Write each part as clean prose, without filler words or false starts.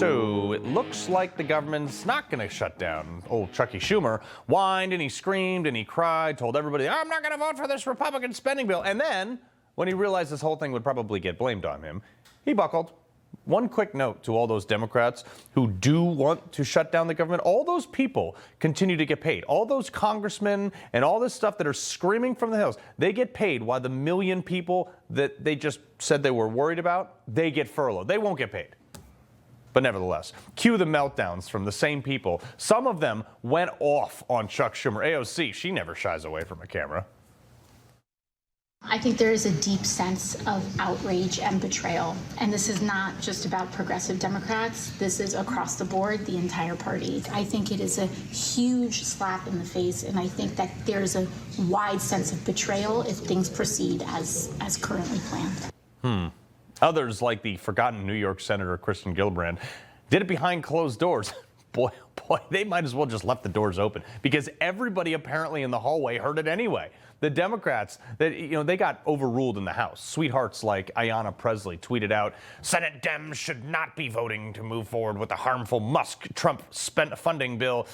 So it looks like the government's not going to shut down. Old Chucky Schumer whined and he screamed and he cried, told everybody, I'm not going to vote for this Republican spending bill. And then when he realized this whole thing would probably get blamed on him, he buckled. One quick note to all those Democrats who do want to shut down the government. All those people continue to get paid. All those congressmen and all this stuff that are screaming from the hills, they get paid while the million people that they just said they were worried about, they get furloughed. They won't get paid. But nevertheless, cue the meltdowns from the same people. Some of them went off on Chuck Schumer. AOC, she never shies away from a camera. I think there is a deep sense of outrage and betrayal. And this is not just about progressive Democrats. This is across the board, the entire party. I think it is a huge slap in the face. And I think that there's a wide sense of betrayal if things proceed as currently planned. Others, like the forgotten New York Senator Kristen Gillibrand, did it behind closed doors. Boy, they might as well just left the doors open because everybody apparently in the hallway heard it anyway. The Democrats, they got overruled in the House. Sweethearts like Ayanna Pressley tweeted out, Senate Dems should not be voting to move forward with the harmful Musk-Trump funding bill.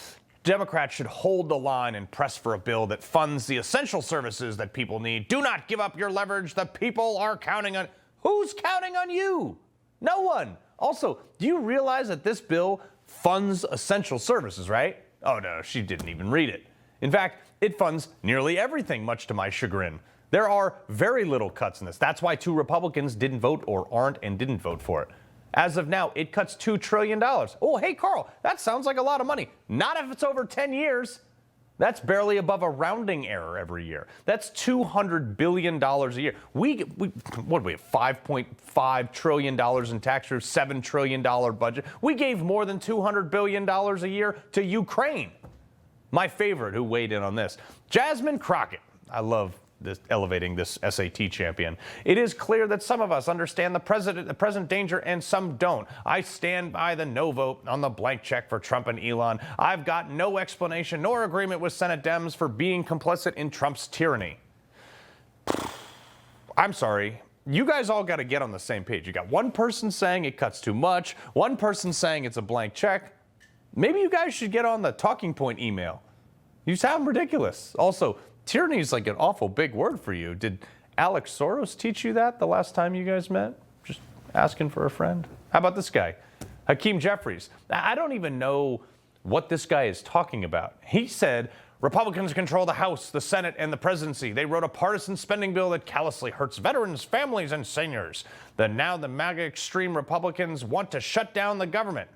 Democrats should hold the line and press for a bill that funds the essential services that people need. Do not give up your leverage. The people are counting on... Who's counting on you? No one. Also, do you realize that this bill funds essential services, right? Oh, no, she didn't even read it. In fact, it funds nearly everything, much to my chagrin. There are very little cuts in this. That's why 2 Republicans didn't vote or aren't and didn't vote for it. As of now, it cuts $2 trillion. Oh, hey, Carl, that sounds like a lot of money. Not if it's over 10 years. That's barely above a rounding error every year. That's $200 billion a year. What do we have, $5.5 trillion in tax relief, $7 trillion budget. We gave more than $200 billion a year to Ukraine. My favorite who weighed in on this, Jasmine Crockett. I love this, elevating this SAT champion. It is clear that some of us understand the present danger and some don't. I stand by the no vote on the blank check for Trump and Elon. I've got no explanation nor agreement with Senate Dems for being complicit in Trump's tyranny. I'm sorry. You guys all got to get on the same page. You got one person saying it cuts too much, one person saying it's a blank check. Maybe you guys should get on the talking point email. You sound ridiculous. Also, tyranny is like an awful big word for you. Did Alex Soros teach you that the last time you guys met? Just asking for a friend. How about this guy, Hakeem Jeffries? I don't even know what this guy is talking about. He said Republicans control the House, the Senate, and the presidency. They wrote a partisan spending bill that callously hurts veterans, families, and seniors. Now the MAGA extreme Republicans want to shut down the government.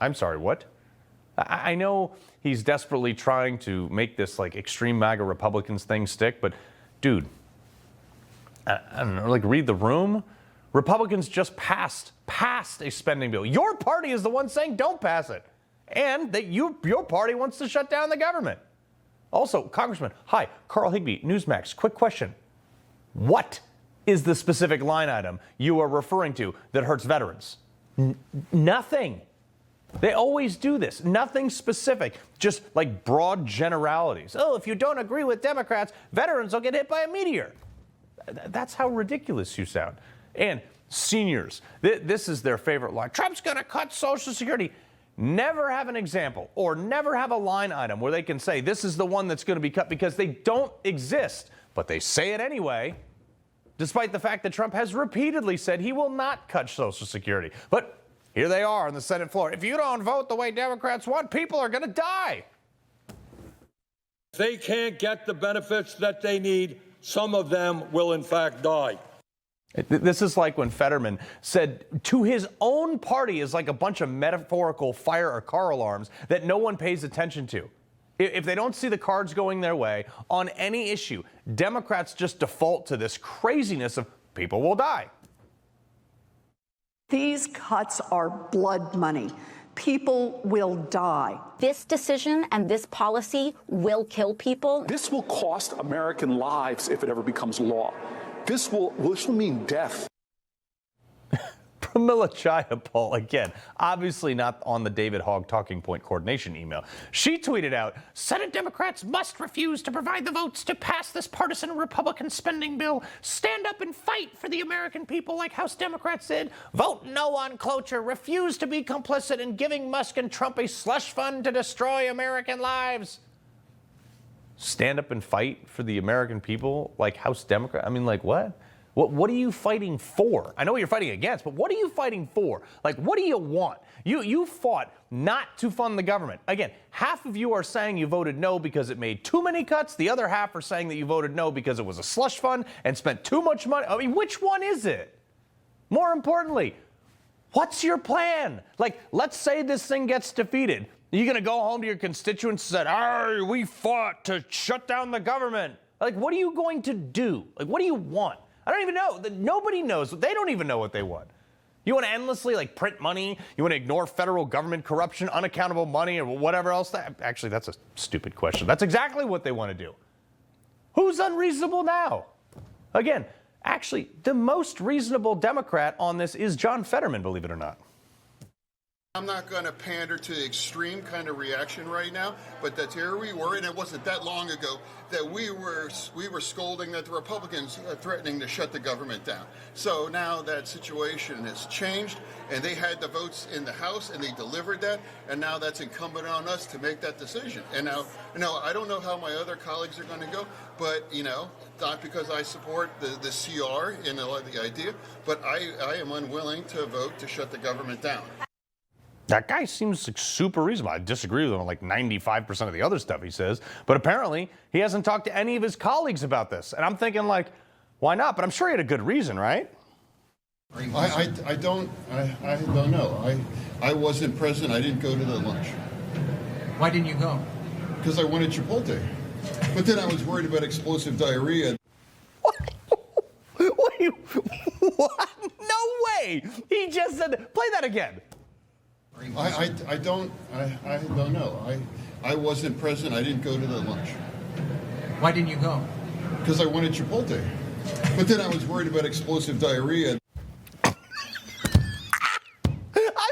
I'm sorry, what? I know he's desperately trying to make this like extreme MAGA Republicans thing stick, but dude, I don't know, like read the room. Republicans just passed a spending bill. Your party is the one saying don't pass it. And that your party wants to shut down the government. Also, Congressman, hi, Carl Higbie, Newsmax, quick question. What is the specific line item you are referring to that hurts veterans? Nothing. They always do this. Nothing specific, just like broad generalities. Oh, if you don't agree with Democrats, veterans will get hit by a meteor. That's how ridiculous you sound. And seniors, this is their favorite line. Trump's going to cut Social Security. Never have an example or never have a line item where they can say this is the one that's going to be cut because they don't exist. But they say it anyway, despite the fact that Trump has repeatedly said he will not cut Social Security. But here they are on the Senate floor. If you don't vote the way Democrats want, people are going to die. If they can't get the benefits that they need, some of them will in fact die. This is like when Fetterman said to his own party is like a bunch of metaphorical fire or car alarms that no one pays attention to. If they don't see the cards going their way on any issue, Democrats just default to this craziness of people will die. These cuts are blood money. People will die. This decision and this policy will kill people. This will cost American lives if it ever becomes law. This will mean death. Pramila Jayapal, again, obviously not on the David Hogg talking point coordination email. She tweeted out, Senate Democrats must refuse to provide the votes to pass this partisan Republican spending bill. Stand up and fight for the American people like House Democrats did. Vote no on cloture. Refuse to be complicit in giving Musk and Trump a slush fund to destroy American lives. Stand up and fight for the American people like House Democrat? I mean, like what? What are you fighting for? I know what you're fighting against, but what are you fighting for? Like, what do you want? You fought not to fund the government. Again, half of you are saying you voted no because it made too many cuts. The other half are saying that you voted no because it was a slush fund and spent too much money. I mean, which one is it? More importantly, what's your plan? Like, let's say this thing gets defeated. Are you going to go home to your constituents and say, we fought to shut down the government? Like, what are you going to do? Like, what do you want? I don't even know. Nobody knows. They don't even know what they want. You want to endlessly print money? You want to ignore federal government corruption, unaccountable money, or whatever else? Actually, that's a stupid question. That's exactly what they want to do. Who's unreasonable now? Again, actually, the most reasonable Democrat on this is John Fetterman, believe it or not. I'm not going to pander to the extreme kind of reaction right now, but that here we were, and it wasn't that long ago, that we were scolding that the Republicans are threatening to shut the government down. So now that situation has changed, and they had the votes in the House, and they delivered that, and now that's incumbent on us to make that decision. And now, I don't know how my other colleagues are going to go, but, not because I support the CR in the idea, but I am unwilling to vote to shut the government down. That guy seems super reasonable. I disagree with him on 95% of the other stuff he says, but apparently he hasn't talked to any of his colleagues about this. And I'm thinking why not? But I'm sure he had a good reason, right? I don't know. I wasn't present. I didn't go to the lunch. Why didn't you go? Because I wanted Chipotle. But then I was worried about explosive diarrhea. Wait, what? No way! He just said, play that again. I don't know. I wasn't present. I didn't go to the lunch. Why didn't you go? Because I wanted Chipotle. But then I was worried about explosive diarrhea. I'm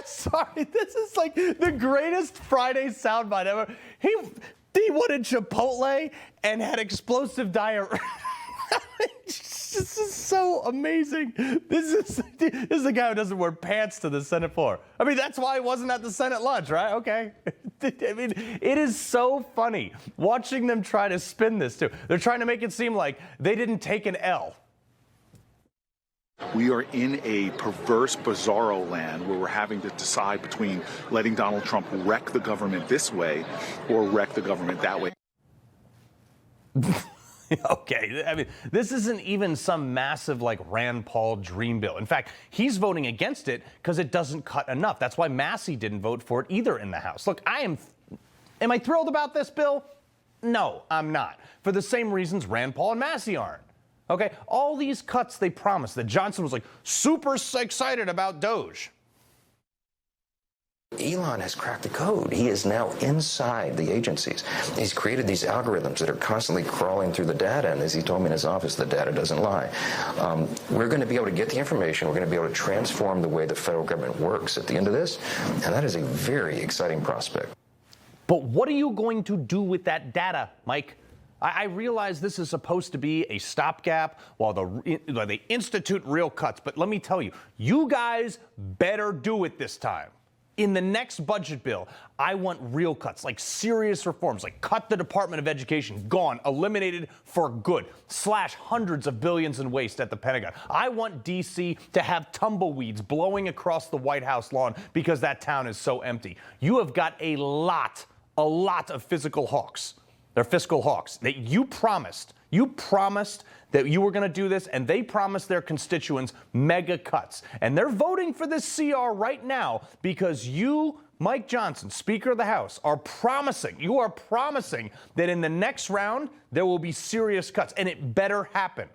sorry. This is the greatest Friday soundbite ever. He wanted Chipotle and had explosive diarrhea. This is so amazing. This is the guy who doesn't wear pants to the Senate floor. I mean, that's why he wasn't at the Senate lunch, right? Okay. I mean, it is so funny watching them try to spin this, too. They're trying to make it seem like they didn't take an L. We are in a perverse, bizarro land where we're having to decide between letting Donald Trump wreck the government this way or wreck the government that way. Okay, I mean, this isn't even some massive Rand Paul dream bill. In fact, he's voting against it because it doesn't cut enough. That's why Massey didn't vote for it either in the House. Look, am I thrilled about this bill? No, I'm not. For the same reasons Rand Paul and Massey aren't. Okay, all these cuts they promised that Johnson was super excited about Doge. Elon has cracked the code. He is now inside the agencies. He's created these algorithms that are constantly crawling through the data, and as he told me in his office, the data doesn't lie. We're going to be able to get the information. We're going to be able to transform the way the federal government works at the end of this, and that is a very exciting prospect. But what are you going to do with that data, Mike? I realize this is supposed to be a stopgap while they institute real cuts, but let me tell you, you guys better do it this time. In the next budget bill, I want real cuts, serious reforms, cut the Department of Education, gone, eliminated for good, slash hundreds of billions in waste at the Pentagon. I want D.C. to have tumbleweeds blowing across the White House lawn because that town is so empty. You have got a lot of fiscal hawks. They're fiscal hawks that you promised that you were going to do this, and they promised their constituents mega cuts. And they're voting for this CR right now because you, Mike Johnson, Speaker of the House, are promising that in the next round there will be serious cuts, and it better happen.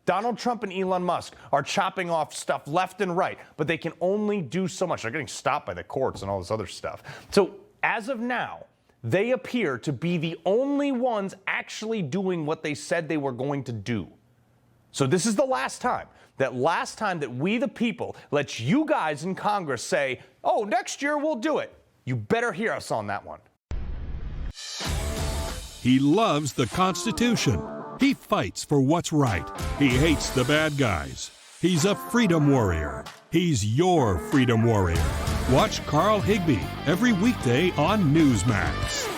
Donald Trump and Elon Musk are chopping off stuff left and right, but they can only do so much. They're getting stopped by the courts and all this other stuff. So as of now, they appear to be the only ones actually doing what they said they were going to do. So this is the last time. that last time that we the people let you guys in Congress say, oh, next year we'll do it, you better hear us on that one. He loves the Constitution. He fights for what's right. He hates the bad guys. He's a freedom warrior. He's your freedom warrior. Watch Carl Higbie every weekday on Newsmax.